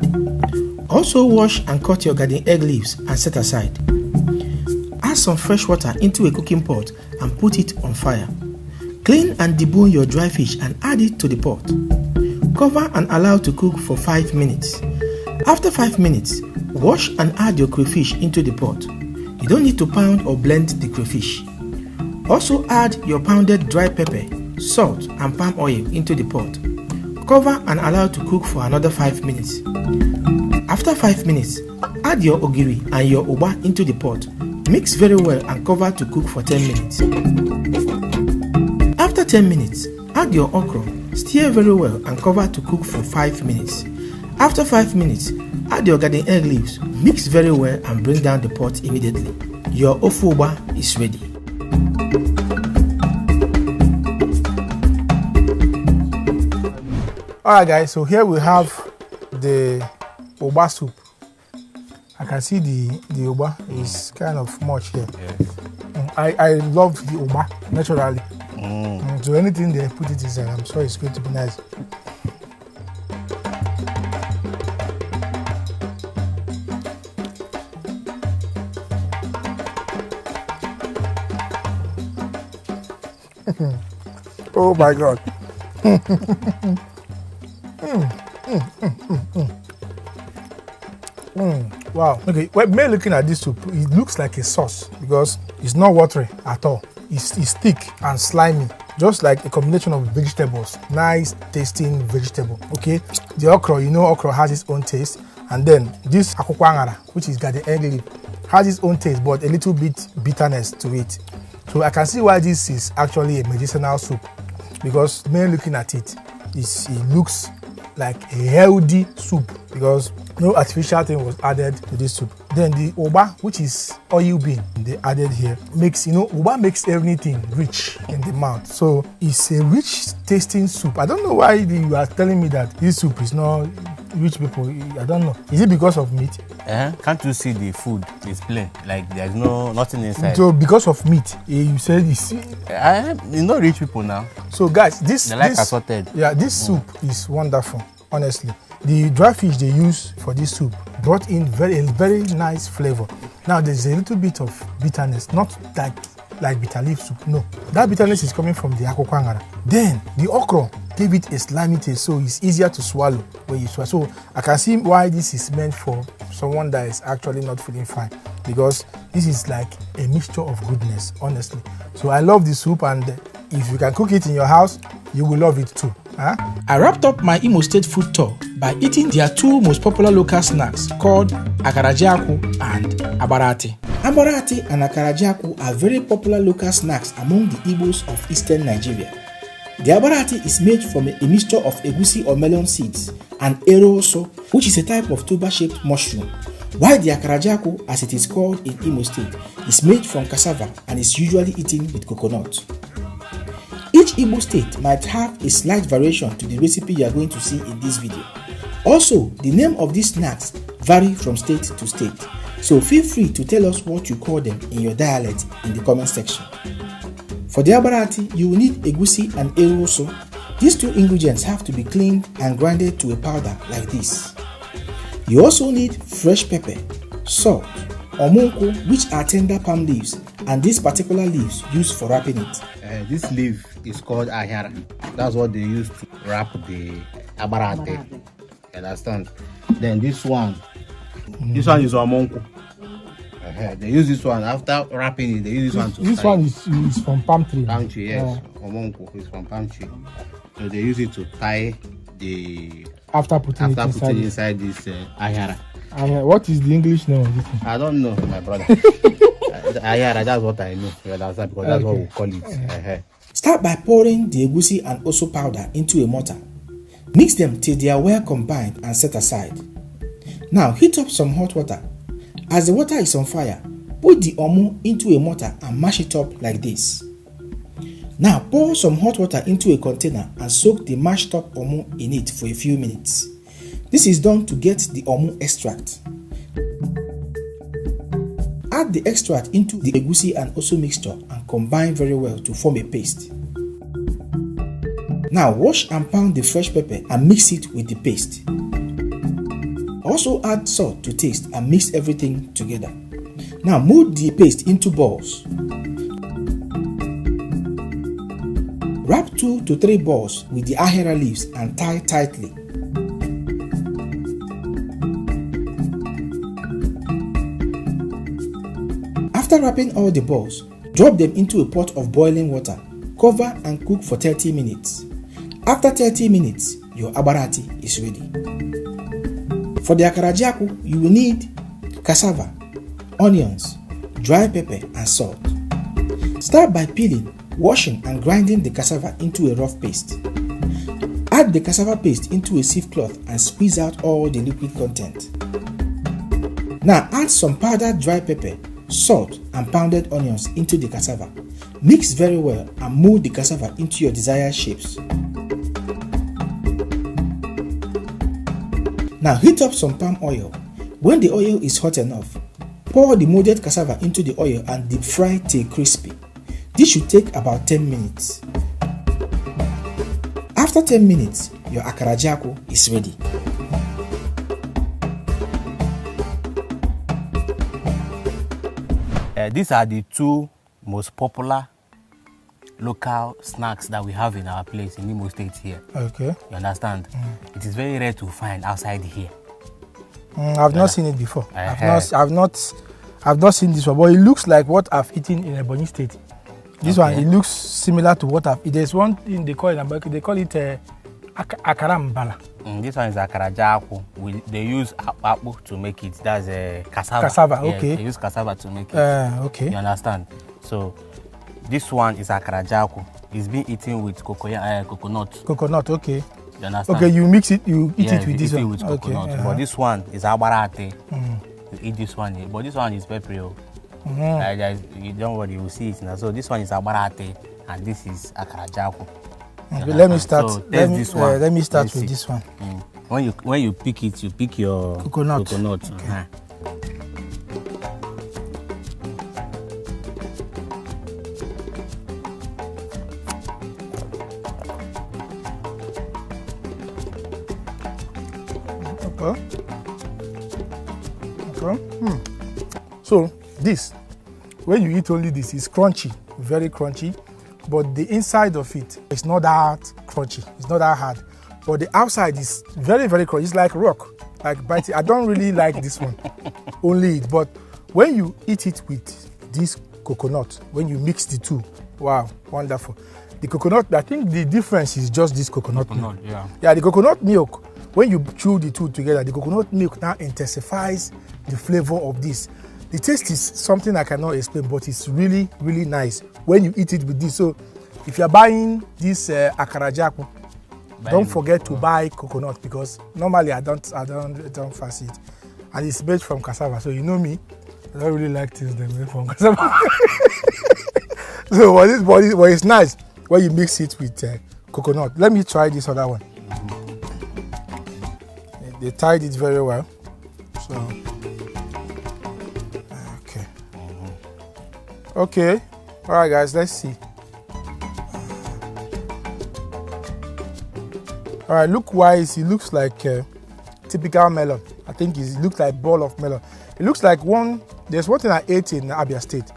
S1: Also wash and cut your garden egg leaves and set aside. Add some fresh water into a cooking pot and put it on fire. Clean and debone your dry fish and add it to the pot. Cover and allow to cook for 5 minutes. After 5 minutes, wash and add your crayfish into the pot. You don't need to pound or blend the crayfish. Also add your pounded dry pepper, salt and palm oil into the pot. Cover and allow to cook for another 5 minutes. After 5 minutes, add your ogiri and your oba into the pot. Mix very well and cover to cook for 10 minutes. After 10 minutes, add your okra, stir very well and cover to cook for 5 minutes. After 5 minutes, add your garden egg leaves, mix very well and bring down the pot immediately. Your ofe oba is ready.
S3: Alright guys, so here we have the oba soup. I can see the oba is kind of much here.
S2: Yes.
S3: I love the oba naturally. So anything they put it inside, I'm sure it's going to be nice. Oh my God. Wow. Okay, well, me looking at this soup, it looks like a sauce because it's not watery at all. It's thick and slimy, just like a combination of vegetables. Nice tasting vegetable. Okay, the okra, you know, okra has its own taste, and then this akwukwo angara, which is garden egg leaf, has its own taste, but a little bit bitterness to it. So I can see why this is actually a medicinal soup, because me looking at it, it looks like a healthy soup because no artificial thing was added to this soup. Then the oba, which is oil bean, they added here, makes, you know, oba makes everything rich in the mouth. So it's a rich tasting soup. I don't know why you are telling me that this soup is not rich people. I don't know. Is it because of meat?
S2: Can't you see the food is plain? Like there's nothing inside.
S3: So because of meat, you said it's
S2: you know rich people now.
S3: So guys, this
S2: assorted.
S3: Yeah, this soup is wonderful. Honestly, the dry fish they use for this soup brought in very nice flavor. Now there's a little bit of bitterness, not like bitter leaf soup. No, that bitterness is coming from the akwukwo angara. Then the okra gave it a slimy taste, so it's easier to swallow when you swallow. So I can see why this is meant for someone that is actually not feeling fine, because this is like a mixture of goodness, honestly. So I love the soup, and if you can cook it in your house, you will love it too. Huh?
S1: I wrapped up my Imo State food tour by eating their two most popular local snacks called Akarajiaku and Abarati. Abarati and Akarajiaku are very popular local snacks among the Igbos of eastern Nigeria. The Abarati is made from a mixture of egusi or melon seeds and eroso, which is a type of tuber-shaped mushroom, while the Akarajiaku, as it is called in Imo State, is made from cassava and is usually eaten with coconut. Each Igbo state might have a slight variation to the recipe you are going to see in this video. Also, the name of these snacks vary from state to state, so feel free to tell us what you call them in your dialect in the comment section. For the Abarati, you will need egusi and eroso. These two ingredients have to be cleaned and grinded to a powder like this. You also need fresh pepper, salt, omonko, which are tender palm leaves, and these particular leaves used for wrapping it.
S2: This leaf is called ahara. That's what they use to wrap the abarate. You understand? Then this one is omonko. They use this one after wrapping it. They use this one to.
S3: This one is from palm tree.
S2: Palm tree, yes. Omonko is from palm tree. So they use it to tie the.
S3: After putting it
S2: inside this ahara.
S3: What is the English name of this one?
S2: I don't know, my brother. Ahara, that's what I know. You understand? Because that's what we call it.
S1: Start by pouring the egusi and oso powder into a mortar. Mix them till they are well combined and set aside. Now heat up some hot water. As the water is on fire, put the omo into a mortar and mash it up like this. Now pour some hot water into a container and soak the mashed up omo in it for a few minutes. This is done to get the omo extract. Add the extract into the egusi and oso mixture and combine very well to form a paste. Now wash and pound the fresh pepper and mix it with the paste. Also add salt to taste and mix everything together. Now mold the paste into balls. Wrap 2 to 3 balls with the ahara leaves and tie tightly. After wrapping all the balls, drop them into a pot of boiling water, cover and cook for 30 minutes. After 30 minutes, your abarati is ready. For the Akarajiaku, you will need cassava, onions, dry pepper and salt. Start by peeling, washing and grinding the cassava into a rough paste. Add the cassava paste into a sieve cloth and squeeze out all the liquid content. Now add some powdered dry pepper, salt and pounded onions into the cassava. Mix very well and mold the cassava into your desired shapes. Now heat up some palm oil. When the oil is hot enough, pour the molded cassava into the oil and deep fry till crispy. This should take about 10 minutes. After 10 minutes, your akara jiako is ready.
S2: These are the two most popular local snacks that we have in our place in Imo State here.
S3: Okay.
S2: You understand? It is very rare to find outside here.
S3: I've not seen it before. I've not seen this one, but it looks like what I've eaten in Ebonyi State. This one, it looks similar to what I've eaten. There's one thing they call it America, they call it akara mbala.
S2: This one is akara jiako. They use apple to make it. That's cassava.
S3: Cassava,
S2: yes,
S3: okay.
S2: They use cassava to make it.
S3: Okay.
S2: You understand? So this one is akara jiako. It's being eaten with coconut.
S3: Coconut, okay.
S2: You understand?
S3: Okay, you mix it, you eat it with this one.
S2: With coconut.
S3: Okay,
S2: But this one is abarate. You eat this one, but this one is peppery. You don't worry, you will see it now. So this one is abarate, and this is akara jiako.
S3: Okay, let me start.
S2: So
S3: let me start
S2: Let's
S3: with
S2: see.
S3: this one.
S2: When you pick it, you pick your
S3: coconut.
S2: Okay.
S3: Okay. So this, when you eat only this, it's crunchy, very crunchy, but the inside of it is not that crunchy. It's not that hard, but the outside is very, very crunchy. It's like rock, like biting. I don't really like this one, only it. But when you eat it with this coconut, when you mix the two, wow, wonderful. The coconut, I think the difference is just this coconut milk. Yeah, the coconut milk. When you chew the two together, the coconut milk now intensifies the flavor of this. The taste is something I cannot explain, but it's really, really nice when you eat it with this. So, if you're buying this akara jiako, don't forget to buy coconut, because normally I don't fancy it, and it's made from cassava. So you know me, I don't really like things that are made from cassava. So, but it's nice when you mix it with coconut. Let me try this other one. They tied it very well. So, okay. Okay. All right, guys, let's see. All right, look-wise, it looks like typical melon. I think it looks like ball of melon. It looks like there's one thing I ate in Abia State.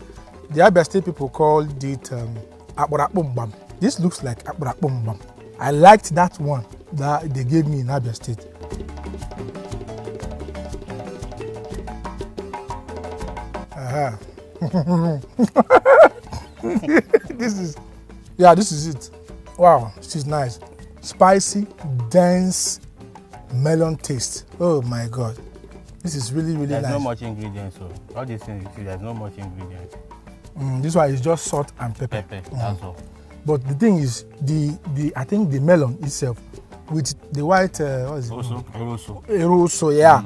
S3: The Abia State people called it akparapumbam. This looks like akparapumbam. I liked that one that they gave me in Abia State. This is it. Wow, this is nice. Spicy, dense melon taste. Oh my god. This is really, really nice.
S2: There's not much ingredients, so all these things you see, there's not much ingredients.
S3: This one is just salt and pepper.
S2: That's all.
S3: But the thing is, I think the melon itself with the white what is it? Eroso, yeah.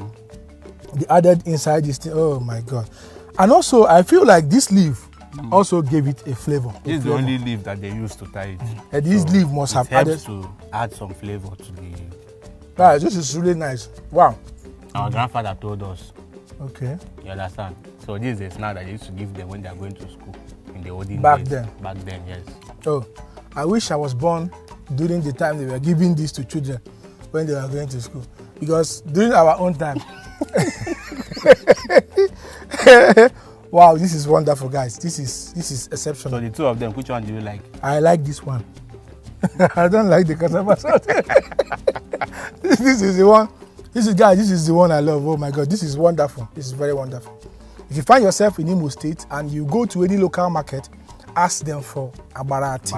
S3: The added inside this thing. Oh my god. And also, I feel like this leaf also gave it a flavor.
S2: This is the only leaf that they use to tie it.
S3: And this leaf must have added
S2: to add some flavor to the.
S3: Yeah, this is really nice. Wow.
S2: Our grandfather told us.
S3: Okay.
S2: You understand? So this is a snack that they used to give them when they are going to school in the olden
S3: Back
S2: days.
S3: then.
S2: Back then, yes.
S3: Oh, I wish I was born during the time they were giving this to children when they were going to school, because during our own time. Wow, this is wonderful, guys. This is exceptional.
S2: So the two of them, which one do you like?
S3: I like this one. I don't like the cassava sauce. This is the one. This is the one I love. Oh my god, this is wonderful. This is very wonderful. If you find yourself in Imo State and you go to any local market, ask them for abarati.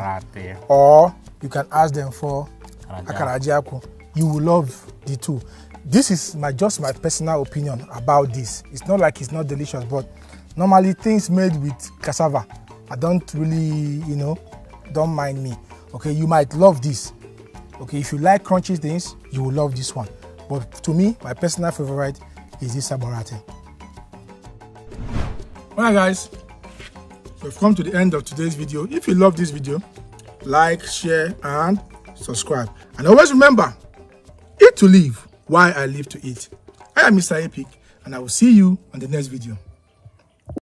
S3: Or you can ask them for akara jiako. You will love the two. This is just my personal opinion about this. It's not like it's not delicious, but normally things made with cassava, I don't really, don't mind me. Okay, you might love this. Okay, if you like crunchy things, you will love this one. But to me, my personal favorite is this abarati. Alright guys, we've come to the end of today's video. If you love this video, like, share and subscribe. And always remember, eat to live while I live to eat. I am Mr. Epic, and I will see you on the next video.